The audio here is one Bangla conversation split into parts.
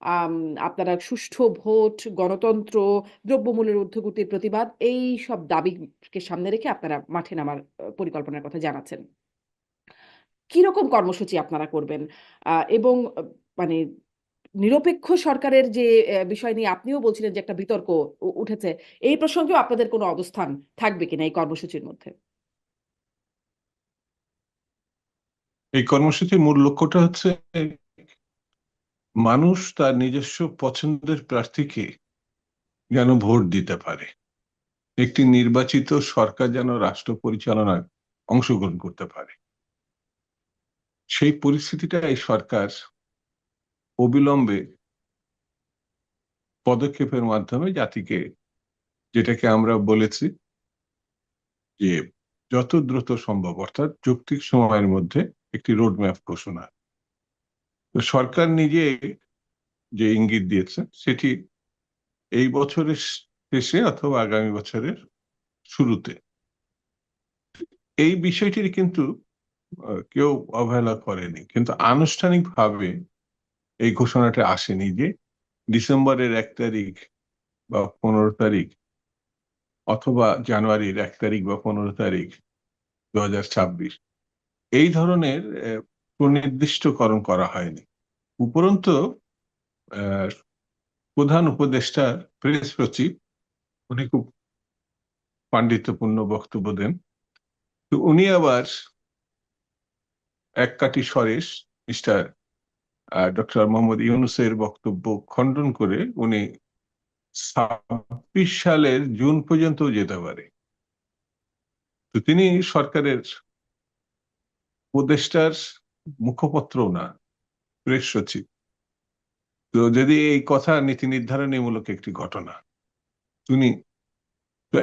আম আপনারা সুষ্ঠু ভোট, গণতন্ত্র, দ্রব্যমূল্যের ঊর্ধ্বগতির প্রতিবাদ এই সব দাবিকে সামনে রেখে আপনারা মাঠে নামার পরিকল্পনার কথা জানাচ্ছেন। কিরকম কর্মসূচি আপনারা করবেন? এবং মানে নিরপেক্ষ সরকারের যে বিষয় নিয়ে আপনিও বলছিলেন যে একটা বিতর্ক উঠেছে। এই প্রসঙ্গেও আপনাদের কোনো অবস্থান থাকবে কিনা এই কর্মসূচির মধ্যে? এই কর্মসূচির মূল লক্ষ্যটা হচ্ছে মানুষ তার নিজস্ব পছন্দের প্রার্থীকে যেন ভোট দিতে পারে, একটি নির্বাচিত সরকার যেন রাষ্ট্র পরিচালনায় অংশগ্রহণ করতে পারে। সেই পরিস্থিতিটা এই সরকার অবিলম্বে পদক্ষেপের মাধ্যমে জাতিকে, যেটাকে আমরা বলেছি যে যত দ্রুত সম্ভব অর্থাৎ যৌক্তিক সময়ের মধ্যে একটি রোডম্যাপ ঘোষণা। তো সরকার নিজে যে ইঙ্গিত দিয়েছে সেটি এই বছরের শেষে অথবা আগামী বছরের শুরুতে। এই বিষয়টির কিন্তু কেউ অবহেলা করেনি, কিন্তু আনুষ্ঠানিকভাবে এই ঘোষণাটা আসেনি যে ডিসেম্বরের 1 তারিখ বা 15 তারিখ অথবা জানুয়ারির 1 তারিখ বা 15 তারিখ 2026 এই ধরনের সুনির্দিষ্টকরণ করা হয়নি। উপরন্তু আহ, প্রধান উপদেষ্টার প্রেস সচিব উনি খুব পাণ্ডিত্যপূর্ণ বক্তব্য দেন। তো উনি আবার এক কাটি স্বরেশ মিস্টার ডক্টর মোহাম্মদ ইউনূসের বক্তব্য খণ্ডন করে উনি 26 সালের জুন পর্যন্ত যেতে পারে। তো তিনি সরকারের উপদেষ্টার মুখপত্র না, প্রেস সচিব। তো যদি এই কথা নীতি নির্ধারণীমূলক একটি ঘটনা তিনি তো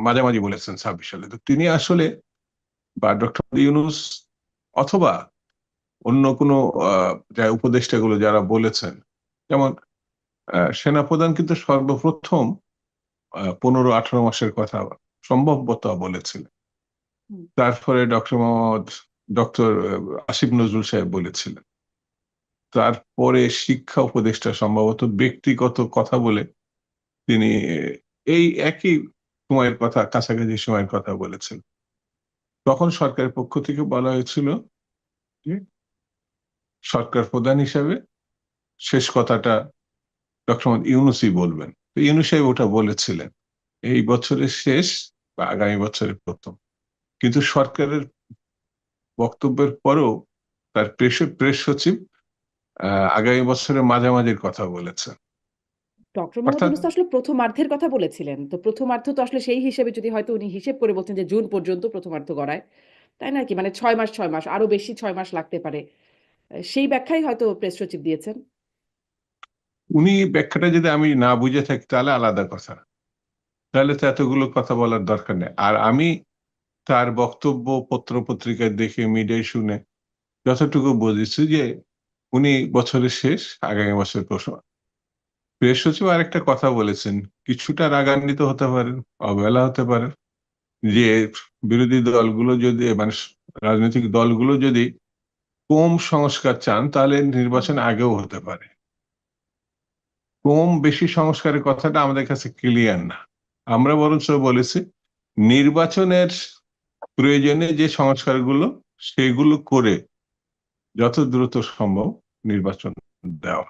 মাঝামাঝি বলেছেন 26 সালে, তো তিনি আসলে বা ডক্টর ইউনূস অথবা অন্য কোনো যা উপদেষ্টাগুলো যারা বলেছেন, যেমন সেনাপ্রধান কিন্তু সর্বপ্রথম 15-18 মাসের কথা সম্ভবত বলেছিলেন। হুম। তারপরে ডক্টর আসিফ নজরুল সাহেব বলেছিলেন। তারপরে শিক্ষা উপদেষ্টা সম্ভবত ব্যক্তিগত কথা বলে তিনি এই একই সময়ের কথা, কাছাকাছি সময়ের কথা বলেছেন। তখন সরকারের পক্ষ থেকে বলা হয়েছিল যে সরকার প্রধান হিসাবে শেষ কথাটা ডক্টর মোহাম্মদ ইউনূসই বলবেন। তো ইউনূস সাহেব ওটা বলেছিলেন এই বছরের শেষ বা আগামী বছরের প্রথম। কিন্তু সরকারের বক্তব্যের পরেও তার প্রেস সচিব আগামী বছরের মাঝামাঝির কথা বলেছেন। ডক্টর মোহাম্মদ অর্থাৎ ইউনূস তো আসলে প্রথমার্ধের কথা বলেছিলেন। তো প্রথমার্ধ তো আসলে সেই হিসেবে যদি হয়তো উনি হিসেব করে বলছেন যে জুন পর্যন্ত প্রথমার্ধ গড়ায়। তাই না কি? মানে ৬ মাস, ৬ মাস আরো বেশি ৬ মাস লাগতে পারে। সেই ব্যাখ্যাই হয়তো প্রেস সচিব দিয়েছেন। উনি ব্যাখ্যাটা যদি আমি না বুঝে থাকি তাহলে আলাদা কথা, তাহলে তো এতগুলো কথা বলার দরকার নেই। আর আমি তার বক্তব্য পত্র পত্রিকায় দেখে মিডিয়ায় শুনে যতটুকু বুঝেছি যে উনি বছরের শেষ আগামী বছর প্রথম। প্রেস সচিব আরেকটা কথা বলেছেন, কিছুটা রাগান্বিত হতে পারেন, অবহেলা হতে পারেন যে বিরোধী দলগুলো যদি মানে রাজনৈতিক দলগুলো যদি কম সংস্কার চান তাহলে হুম। নির্বাচন আগেও হতে পারে। কম বেশি সংস্কারের কথাটা আমাদের কাছে ক্লিয়ার না। আমরা বরঞ্চ বলেছি নির্বাচনের প্রয়োজনে যে সংস্কারগুলো সেগুলো করে যত দ্রুত সম্ভব নির্বাচন দেওয়া।